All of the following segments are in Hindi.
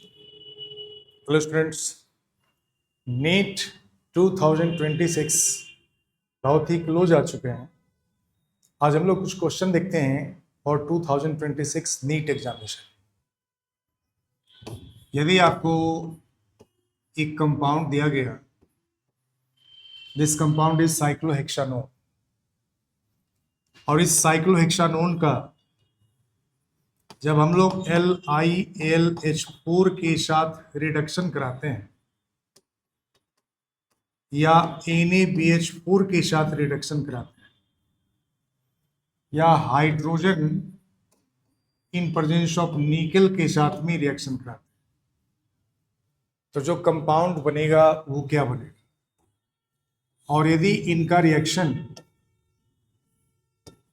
हेलो स्टूडेंट्स, नीट 2026 बहुत ही क्लोज आ चुके हैं। आज हम लोग कुछ क्वेश्चन देखते हैं और 2026 नीट एग्जामिनेशन। यदि आपको एक कंपाउंड दिया गया, दिस कंपाउंड इज साइक्लोहेक्सानोन, और इस साइक्लोहेक्सानोन का जब हम लोग LiAlH4 के साथ रिडक्शन कराते हैं या NaBH4 के साथ रिडक्शन कराते हैं या हाइड्रोजन इन प्रेजेंस ऑफ निकल के साथ में रिएक्शन कराते हैं, तो जो कंपाउंड बनेगा वो क्या बनेगा। और यदि इनका रिएक्शन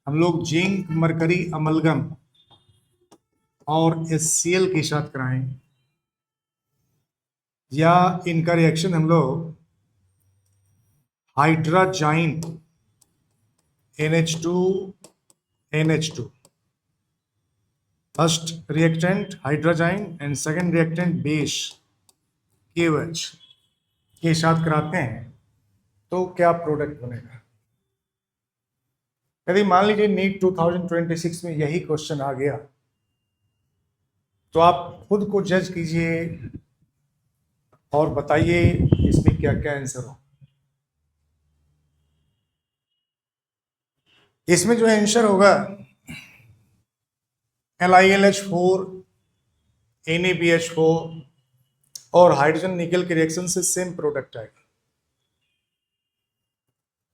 हम लोग जिंक मरकरी अमलगम और HCl के साथ कराएं या इनका रिएक्शन हम लोग hydrazine NH2 first reactant hydrazine and second reactant base KOH के साथ कराते हैं, तो क्या प्रोडक्ट बनेगा। यदि मान लीजिए नीट 2026 में यही क्वेश्चन आ गया, तो आप खुद को जज कीजिए और बताइए इसमें क्या क्या आंसर हो। इसमें जो आंसर होगा LiLH4 NaBH4 और हाइड्रोजन निकल के रिएक्शन से सेम प्रोडक्ट आएगा,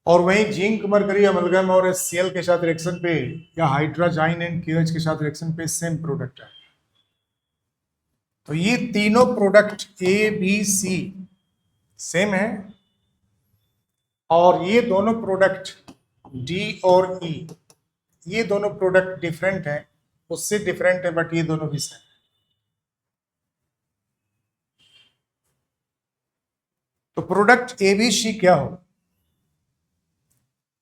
और वहीं जिंक मरकरी अमलगम और HCl के साथ रिएक्शन पे या हाइड्राजाइन एंड KOH के साथ रिएक्शन पे सेम प्रोडक्ट आएगा। तो ये तीनों प्रोडक्ट ABC सेम है, और ये दोनों प्रोडक्ट D और E, ये दोनों प्रोडक्ट डिफरेंट हैं, उससे डिफरेंट है, बट ये दोनों भी सेम है। तो प्रोडक्ट ABC क्या हो।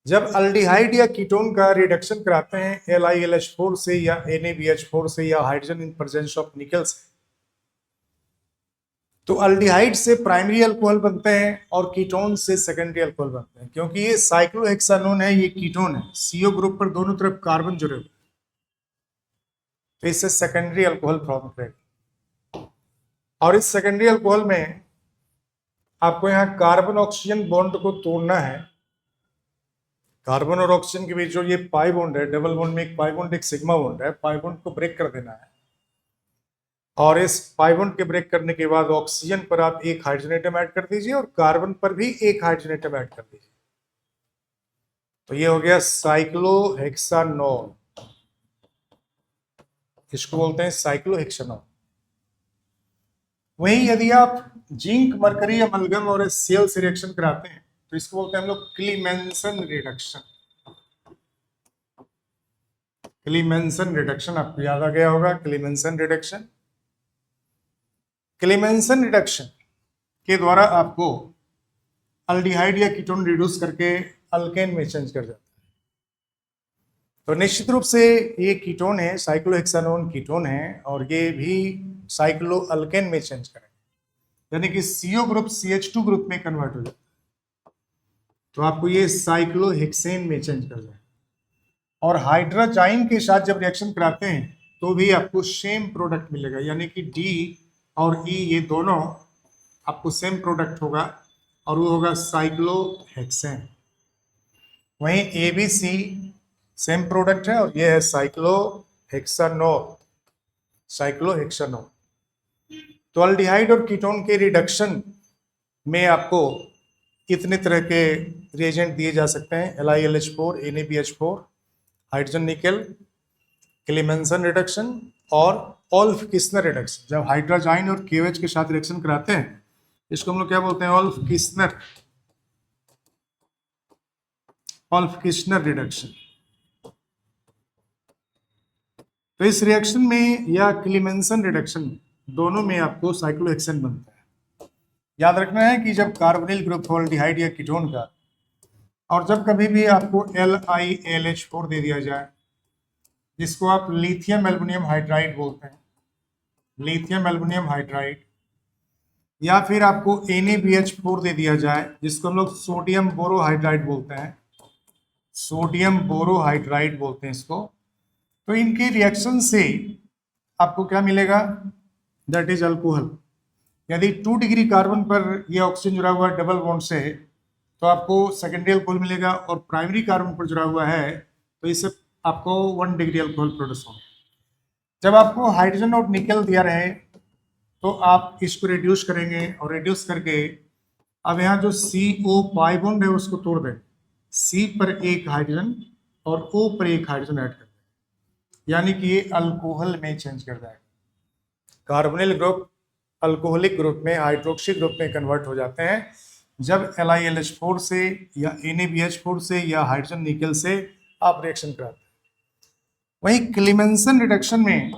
जब अल्डिहाइड या कीटोन का रिडक्शन कराते हैं LiLH4 से या NaBH4 से या हाइड्रोजन इन प्रेजेंस ऑफ निकल से, तो अल्डिहाइड से प्राइमरी अल्कोहल बनते हैं और कीटोन से सेकेंडरी अल्कोहल बनते हैं। क्योंकि ये साइक्लोहेक्सानोन है, ये कीटोन है, CO ग्रुप पर दोनों तरफ कार्बन जुड़े हुए, तो इससे सेकेंडरी अल्कोहल फॉर्म करेगा। और इस सेकेंडरी अल्कोहल में आपको यहाँ कार्बन ऑक्सीजन बॉन्ड को तोड़ना है। कार्बन और ऑक्सीजन के बीच जो ये पाई बॉन्ड है, डबल बॉन्ड में एक पाई बॉन्ड एक सिग्मा बॉन्ड है, पाई बॉन्ड को ब्रेक कर देना है। और इस पाई बॉन्ड के ब्रेक करने के बाद ऑक्सीजन पर आप एक हाइड्रोजन एटम ऐड कर दीजिए और कार्बन पर भी एक हाइड्रोजन एटम ऐड कर दीजिए, तो ये हो गया साइक्लोहेक्सानोन। इसको बोलते हैं साइक्लोहेक्सानोन। वहीं यदि आप जिंक मरकरी अमलगम और HCl से रिएक्शन कराते हैं, तो इसको बोलते हैं हम लोग क्लीमेंसन रिडक्शन। क्लीमेंसन रिडक्शन आपको याद आ गया होगा। क्लीमेंसन रिडक्शन के द्वारा आपको अल्डिहाइड या कीटोन रिड्यूस करके अल्केन में चेंज कर जाता है। तो निश्चित रूप से ये कीटोन है, साइक्लोहेक्सानोन कीटोन है, और ये भी साइक्लो अल्केन में चेंज करेंगे, यानी कि CO ग्रुप CH2 ग्रुप में कन्वर्ट हो जाता है, तो आपको ये साइक्लोहेक्सेन में चेंज कर जाएगा। और हाइड्राजाइन के साथ जब रिएक्शन कराते हैं तो भी आपको सेम प्रोडक्ट मिलेगा, यानी कि D और E ये दोनों आपको सेम प्रोडक्ट होगा, और वो होगा साइक्लोहेक्सेन। वहीं ABC सेम प्रोडक्ट है, और ये है साइक्लोहेक्सानोन। तो अल्डिहाइड और कीटोन के रिडक्शन में आपको कितने तरह के रिएजेंट दिए जा सकते हैं। LiLH4 NaBH4 हाइड्रोजन निकल क्लीमेंसन रिडक्शन और ओल्फ किस्नर रिडक्शन। जब हाइड्राजाइन और KOH के साथ रिएक्शन कराते हैं, इसको हम लोग क्या बोलते हैं, ओल्फ किस्नर रिडक्शन। तो इस रिएक्शन में या क्लीमेंसन रिडक्शन दोनों में आपको साइक्लोहेक्सेन बनता है। याद रखना है कि जब कार्बोनिल ग्रुप हो अल्डिहाइड या कीटोन का, और जब कभी भी आपको LiLH4 दे दिया जाए, जिसको आप लिथियम एल्युमिनियम हाइड्राइड बोलते हैं, लिथियम एल्युमिनियम हाइड्राइड, या फिर आपको NaBH4 दे दिया जाए जिसको हम लोग सोडियम बोरोहाइड्राइड बोलते हैं, सोडियम बोरोहाइड्राइड बोलते हैं इसको। तो इनके रिएक्शन से आपको क्या मिलेगा, दैट इज अल्कोहल। यदि 2 डिग्री कार्बन पर ये ऑक्सीजन जुड़ा हुआ है डबल बॉन्ड से, तो आपको सेकेंडरी अल्कोहल मिलेगा, और प्राइमरी कार्बन पर जुड़ा हुआ है तो इससे आपको 1 डिग्री अल्कोहल प्रोड्यूस होगा। जब आपको हाइड्रोजन और निकल दिया रहे तो आप इसको रिड्यूस करेंगे, और रिड्यूस करके अब यहाँ जो CO पाई बॉन्ड है उसको तोड़ दें, C पर एक हाइड्रोजन और O पर एक हाइड्रोजन ऐड कर दें, यानी कि ये अल्कोहल में चेंज कर जाएगा। कार्बोनिल ग्रुप अल्कोहलिक ग्रुप में, हाइड्रोक्सी ग्रुप में कन्वर्ट हो जाते हैं जब LiLH4 से या NaBH4 से या हाइड्रोजन निकल से आप रिएक्शन कराते हैं। वहीं क्लीमेंसन रिडक्शन में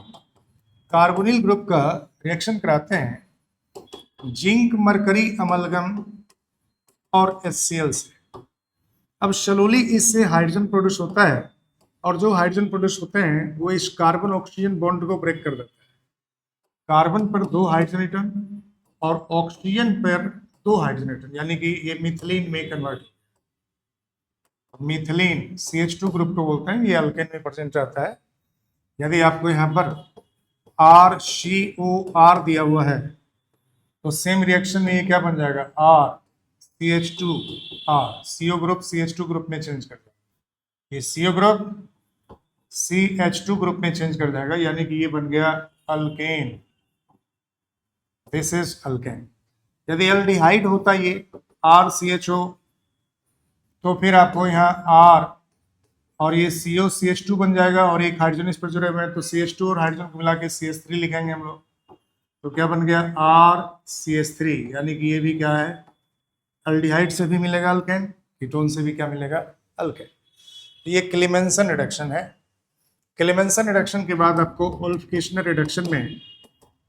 कार्बोनिल ग्रुप का रिएक्शन कराते हैं जिंक मरकरी अमलगम और HCl से। अब शलोली इससे हाइड्रोजन प्रोड्यूस होता है, और जो हाइड्रोजन प्रोड्यूस होते हैं वो इस कार्बन ऑक्सीजन बॉन्ड को ब्रेक कर देता है। कार्बन पर 2 हाइड्रोजन एटम और ऑक्सीजन पर 2 हाइड्रोजन एटम, यानी कि ये मिथिलीन में कन्वर्ट, मिथिलीन CH2 ग्रुप को बोलते हैं, ये अल्केन में प्रेजेंट रहता है। यदि आपको यहाँ पर RCOR दिया हुआ है तो सेम रिएक्शन में ये क्या बन जाएगा, RCH2R, CO group CH2 group में चेंज कर जाएगा, ये CO ग्रुप CH2 ग्रुप में चेंज कर जाएगा, यानी कि ये बन गया अल्केन, दिस इज अल्केन। यदि एल्डिहाइड होता ये RCHO, तो फिर आपको यहाँ R और ये CO CH2 बन जाएगा, और एक हाइड्रोजन इस पर जुड़े हुए हैं तो CH2 और हाइड्रोजन को मिला के CH3 लिखेंगे हम लोग, तो क्या बन गया RCH3, यानी कि ये भी क्या है, एल्डिहाइड से भी मिलेगा अल्केन, कीटोन से भी क्या मिलेगा, अल्केन। तो ये क्लीमेंसन रिडक्शन है। क्लीमेंसन रिडक्शन के बाद आपको ओल्फिकेशनल रिडक्शन में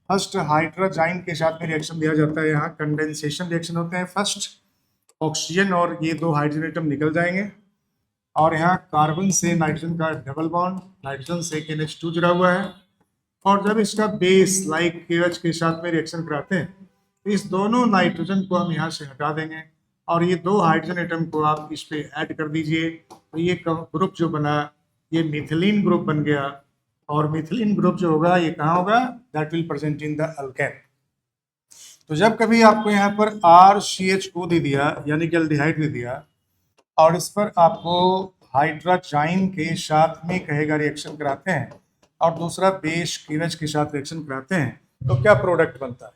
फर्स्ट हाइड्रोजाइन के साथ में रिएक्शन दिया जाता है। यहाँ कंडेंसेशन रिएक्शन होते हैं, फर्स्ट ऑक्सीजन और ये 2 हाइड्रोजन एटम निकल जाएंगे, और यहाँ कार्बन से नाइट्रोजन का डबल बॉन्ड, नाइट्रोजन से NH2 जुड़ा हुआ है, और जब इसका बेस लाइक KH के साथ में रिएक्शन कराते हैं तो इस दोनों नाइट्रोजन को हम यहाँ से हटा देंगे, और ये 2 हाइड्रोजन एटम को आप इस पे ऐड कर दीजिए, तो ये ग्रुप जो बना ये मिथिलीन ग्रुप बन गया, और मिथिलीन ग्रुप जो होगा ये कहाँ होगा, that will present in the alkane. तो जब कभी आपको यहाँ पर RCHO दे दिया, यानी कि एल्डिहाइड दे दिया, और इस पर आपको हाइड्रोजाइन के साथ में कहेगा रिएक्शन कराते हैं, और दूसरा बेस KH के साथ रिएक्शन कराते हैं, तो क्या प्रोडक्ट बनता है,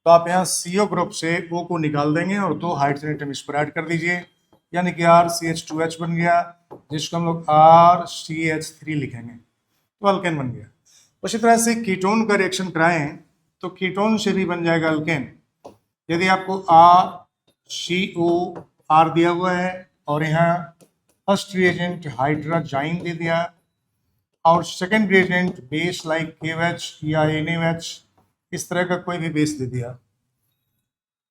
तो आप यहाँ CO ग्रुप से O को निकाल देंगे और 2 हाइड्रोजन एटम इस पर ऐड कर दीजिए, यानी कि RCH2H बन गया, जिसको हम लोग RCH3 लिखेंगे, तो अल्केन बन गया। उसी तरह से कीटोन का रिएक्शन कराएं तो कीटोन से भी बन जाएगा अल्केन। यदि आपको RCOR दिया हुआ है और यहाँ फर्स्ट रिएजेंट हाइड्रोजाइन दे दिया और second reagent base like KH या NaOH, इस तरह का कोई भी बेस दे दिया,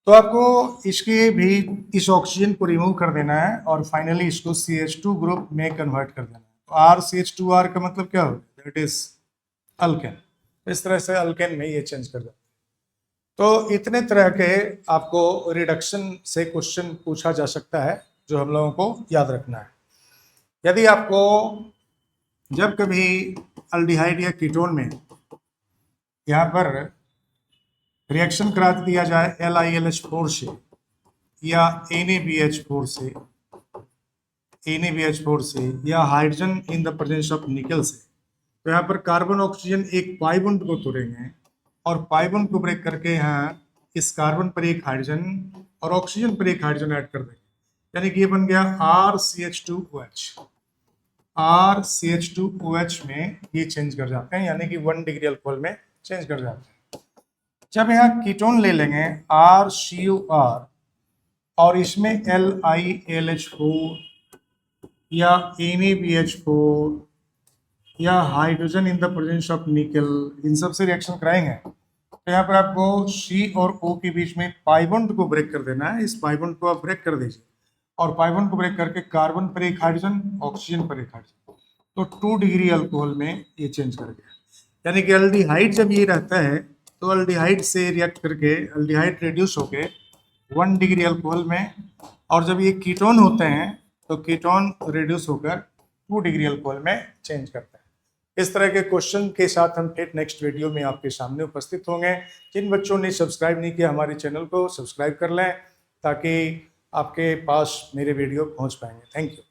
तो आपको इसके भी इस ऑक्सीजन को रिमूव कर देना है और फाइनली इसको CH2 ग्रुप में कन्वर्ट कर देना है। तो RCH2R का मतलब क्या होगा, दैट इज अल्केन। इस तरह से अल्केन में ये चेंज कर देता है। तो इतने तरह के आपको रिडक्शन से क्वेश्चन पूछा जा सकता है जो हम लोगों को याद रखना है। यदि आपको जब कभी अल्डिहाइड या कीटोन में यहाँ पर रिएक्शन करा दिया जाए LiLH4 से या NaBH4 से या hydrogen in the presence of निकल से, तो यहाँ पर कार्बन ऑक्सीजन एक पाई बॉन्ड को तोड़ेंगे और पाई बॉन्ड को ब्रेक करके यहाँ इस कार्बन पर एक हाइड्रोजन और ऑक्सीजन पर एक हाइड्रोजन ऐड कर देंगे, यानी कि ये बन गया RCH2OH। RCH2OH में ये चेंज कर जाते हैं, यानी कि 1 डिग्री अल्कोहल में चेंज कर जाते हैं। जब यहाँ कीटोन ले लेंगे RCOR और इसमें LiLH4 या NaBH4 या hydrogen in the presence of nickel, इन सब से रिएक्शन कराएंगे, तो यहाँ पर आपको C और O के बीच में पाई बॉन्ड को ब्रेक कर देना है। इस पाई बॉन्ड को आप ब्रेक कर दीजिए और पाई बॉन्ड को ब्रेक करके कार्बन पर एक हाइड्रोजन, ऑक्सीजन पर एक हाइड्रोजन, तो 2 डिग्री अल्कोहल में ये चेंज कर गया। यानी कि एल्डिहाइड जब ये रहता है तो अल्डिहाइड से रिएक्ट करके अल्डिहाइड रिड्यूस होके 1 डिग्री अल्कोहल में, और जब ये कीटोन होते हैं तो कीटोन रिड्यूस होकर 2 डिग्री अल्कोहल में चेंज करते हैं। इस तरह के क्वेश्चन के साथ हम फिर नेक्स्ट वीडियो में आपके सामने उपस्थित होंगे। जिन बच्चों ने सब्सक्राइब नहीं किया हमारे चैनल को सब्सक्राइब कर लें ताकि आपके पास मेरे वीडियो पहुंच पाएंगे। Thank you.